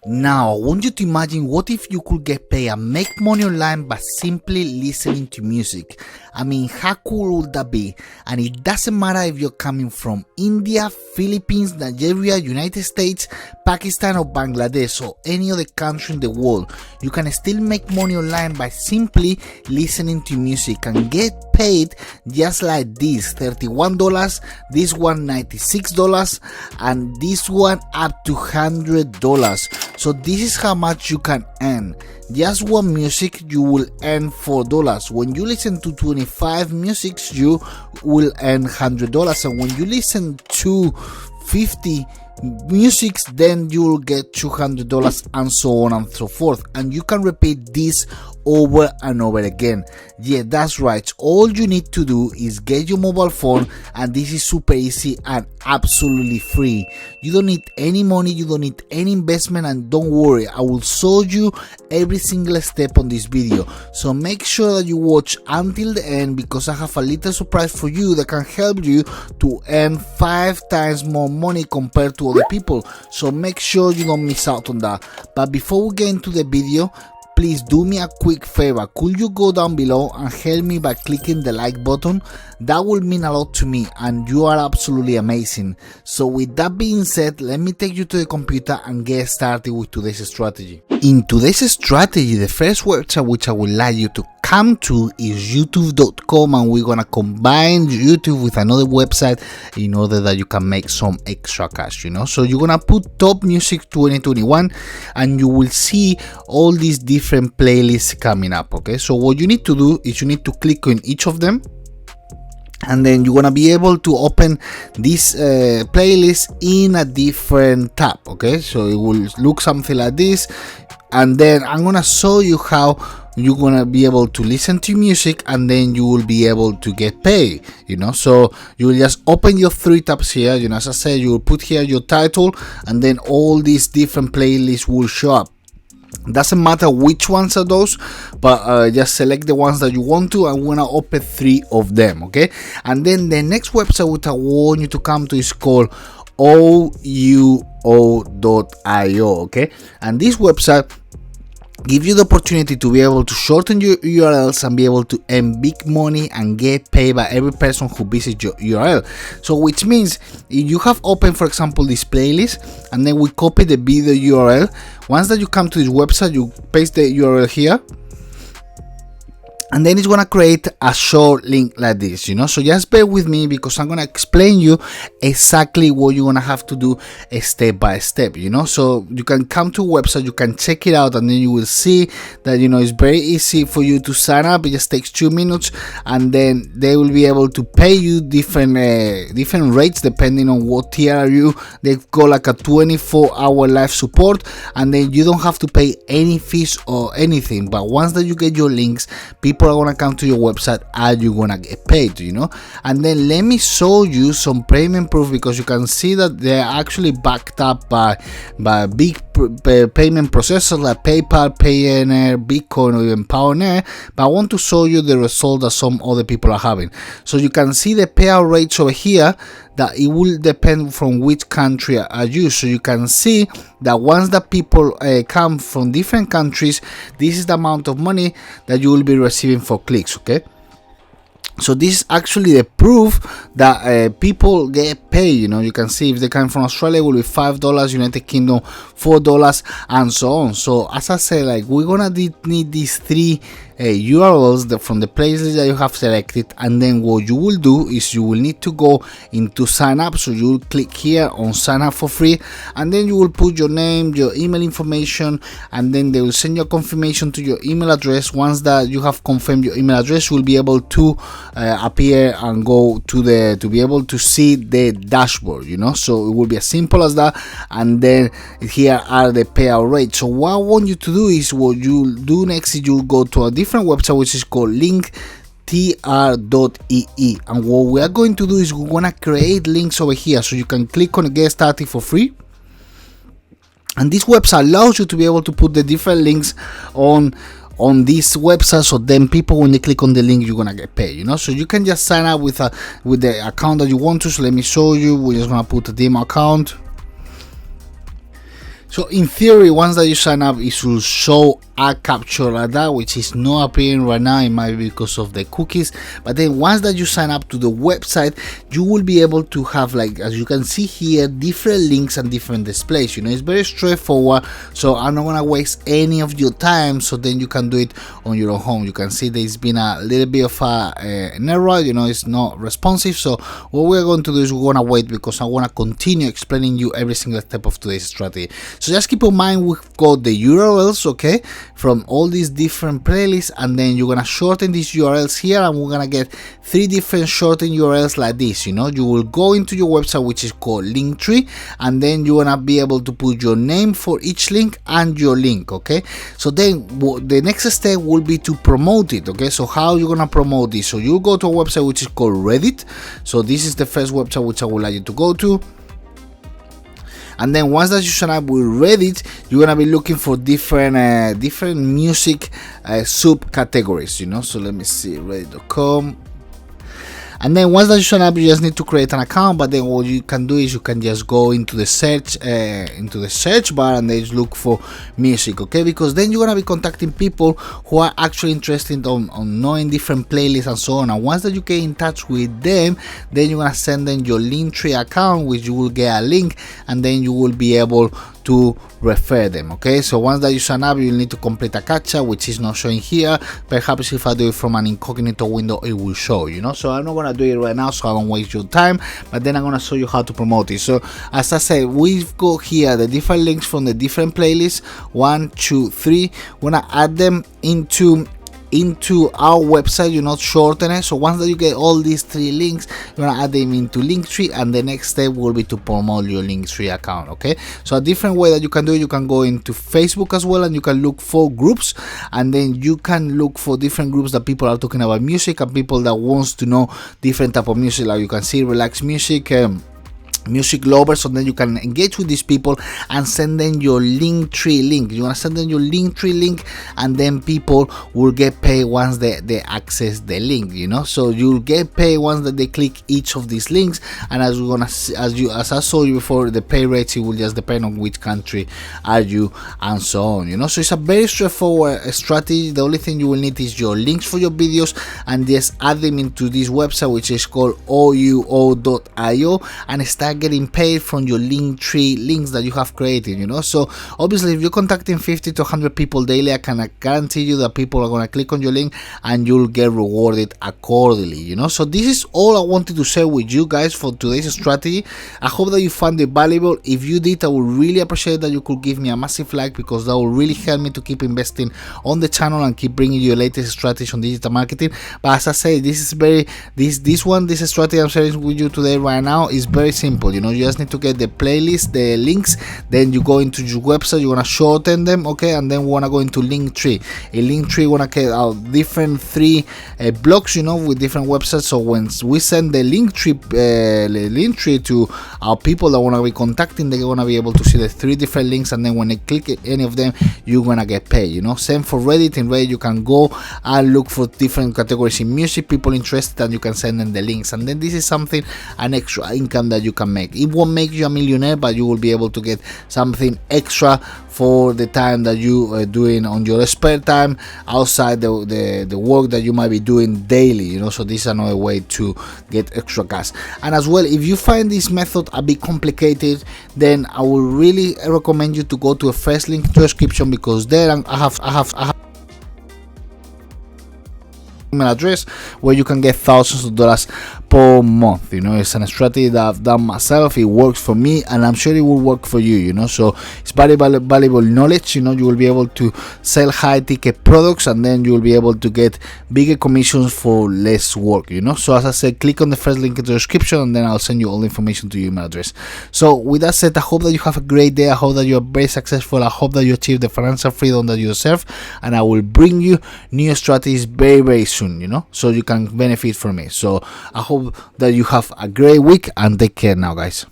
Now, I want you to imagine what if you could get paid and make money online by simply listening to music. I mean, how cool would that be? And it doesn't matter if you're coming from India, Philippines, Nigeria, United States, Pakistan, or Bangladesh, or any other country in the world. You can still make money online by simply listening to music and get paid just like this: $31, this one $96, and this one up to $100. So this is how much you can earn. Just one music you will earn $4. When you listen to 25 musics you will earn $100, and when you listen to 50 musics then you will get $200, and so on and so forth. And you can repeat this over and over again. Yeah, that's right. All you need to do is get your mobile phone, and this is super easy and absolutely free. You don't need any money, you don't need any investment, and don't worry, I will show you every single step on this video. So make sure that you watch until the end, because I have a little surprise for you that can help you to earn 5 times more money compared to other people. So make sure you don't miss out on that. But before we get into the video, please do me a quick favor. Could you go down below and help me by clicking the like button? That will mean a lot to me, and you are absolutely amazing. So with that being said, let me take you to the computer and get started with today's strategy. In today's strategy, the first website which I would like you to come to is youtube.com, and we're gonna combine YouTube with another website in order that you can make some extra cash, so you're gonna put top music 2021 and you will see all these different playlists coming up. Okay, so what you need to do is you need to click on each of them, and then you're gonna be able to open this playlist in a different tab. Okay, so it will look something like this, and then I'm gonna show you how you're gonna be able to listen to music, and then you will be able to get paid. So you will just open your 3 tabs here. As I said, you will put here your title, and then all these different playlists will show up. Doesn't matter which ones are those, but just select the ones that you want to. I'm gonna open 3 of them. Okay, and then the next website which I want you to come to is called ouo.io. okay, and this website give you the opportunity to be able to shorten your URLs and be able to earn big money and get paid by every person who visits your URL. So which means if you have opened, for example, this playlist, and then we copy the video URL, once that you come to this website, you paste the URL here, and then it's gonna create a short link like this. So just bear with me, because I'm gonna explain you exactly what you're gonna have to do step by step. So you can come to a website, you can check it out, and then you will see that it's very easy for you to sign up. It just takes 2 minutes, and then they will be able to pay you different rates depending on what tier are you. They've got like a 24-hour live support, and then you don't have to pay any fees or anything. But once that you get your links, people are gonna come to your website and you're gonna get paid. And then let me show you some payment proof, because you can see that they're actually backed up by big payment processors like PayPal, Payoneer, Bitcoin, or even Payoneer. But I want to show you the result that some other people are having. So you can see the payout rates over here, that it will depend from which country are you. So you can see that once the people come from different countries, this is the amount of money that you will be receiving for clicks. Okay, so this is actually the proof that people get paid. You can see if they come from Australia, it will be $5, United Kingdom $4, and so on. So as I said, like, we're gonna need these 3 URLs from the places that you have selected, and then what you will do is you will need to go into sign up. So you will click here on sign up for free, and then you will put your name, your email information, and then they will send you a confirmation to your email address. Once that you have confirmed your email address, you will be able to appear and go to be able to see the dashboard. So it will be as simple as that, and then here are the payout rates. So what I want you to do is, what you'll do next is you'll go to a different website which is called linktr.ee, and what we are going to do is we're gonna create links over here, so you can click on get started for free, and this website allows you to be able to put the different links on this website, so then people, when they click on the link, you're gonna get paid. So you can just sign up with the account that you want to. So let me show you. We're just gonna put a demo account. So in theory, once that you sign up, it will show a capture like that, which is not appearing right now. It might be because of the cookies, but then once that you sign up to the website, you will be able to have, like, as you can see here, different links and different displays. It's very straightforward, so I'm not gonna waste any of your time, so then you can do it on your own home. You can see there's been a little bit of an error, it's not responsive. So what we're going to do is we're gonna wait, because I want to continue explaining you every single step of today's strategy. So just keep in mind, we've got the URLs, okay, from all these different playlists, and then you're gonna shorten these URLs here, and we're gonna get 3 different shortened URLs like this. You will go into your website, which is called Linktree, and then you're gonna be able to put your name for each link and your link, okay. So then the next step will be to promote it, okay. So how you're gonna promote this? So you go to a website which is called Reddit. So this is the first website which I would like you to go to. And then once that you sign up with Reddit, you're gonna be looking for different different music subcategories. So let me see, reddit.com. And then once that you sign up, you just need to create an account. But then what you can do is you can just go into the search bar, and then just look for music, okay? Because then you're gonna be contacting people who are actually interested on knowing different playlists and so on. And once that you get in touch with them, then you're gonna send them your Linktree account, which you will get a link, and then you will be able to refer them, okay? So once that you sign up, you'll need to complete a captcha, which is not showing here. Perhaps if I do it from an incognito window, it will show, So I'm not gonna do it right now, so I don't waste your time, but then I'm gonna show you how to promote it. So as I said, we've got here the different links from the different playlists, 1, 2, 3. We're gonna add them into our website, not shorten it. So once that you get all these 3 links, you're gonna add them into Linktree, and the next step will be to promote your Linktree account, okay? So a different way that you can do it, you can go into Facebook as well, and you can look for groups, and then you can look for different groups that people are talking about music, and people that wants to know different type of music, like you can see relaxed music, music lovers. So then you can engage with these people and send them your Linktree link. You're gonna send them your Linktree link, and then people will get paid once they access the link. So you'll get paid once that they click each of these links. And as we're gonna see, as I showed you before, the pay rates, it will just depend on which country are you and so on. So it's a very straightforward strategy. The only thing you will need is your links for your videos, and just add them into this website, which is called ouo.io, and start getting paid from your Linktree links that you have created. So obviously, if you're contacting 50 to 100 people daily, I can guarantee you that people are going to click on your link, and you'll get rewarded accordingly. So this is all I wanted to share with you guys for today's strategy. I hope that you found it valuable. If you did, I would really appreciate that you could give me a massive like, because that will really help me to keep investing on the channel and keep bringing you the latest strategies on digital marketing. But as I say, this strategy I'm sharing with you today right now is very simple. You just need to get the playlist, the links, then you go into your website, you want to shorten them, okay, and then we want to go into Linktree. In Linktree, we want to get out different 3 blocks, with different websites. So when we send the Linktree to our people that want to be contacting, they're going to be able to see the 3 different links, and then when they click any of them, you're going to get paid. Same for Reddit. In Reddit, you can go and look for different categories in music, people interested, and you can send them the links, and then this is something, an extra income that you can make. It won't make you a millionaire, but you will be able to get something extra for the time that you are doing on your spare time outside the work that you might be doing daily. So this is another way to get extra cash. And as well, if you find this method a bit complicated, then I would really recommend you to go to a first link to description, because there I have email address where you can get thousands of dollars per month. It's a strategy that I've done myself. It works for me, and I'm sure it will work for you. So it's valuable knowledge. You will be able to sell high ticket products, and then you will be able to get bigger commissions for less work. So as I said, click on the first link in the description, and then I'll send you all the information to your email address. So with that said, I hope that you have a great day. I hope that you are very successful. I hope that you achieve the financial freedom that you deserve, and I will bring you new strategies very, very soon, so you can benefit from it. So I hope that you have a great week, and take care now, guys.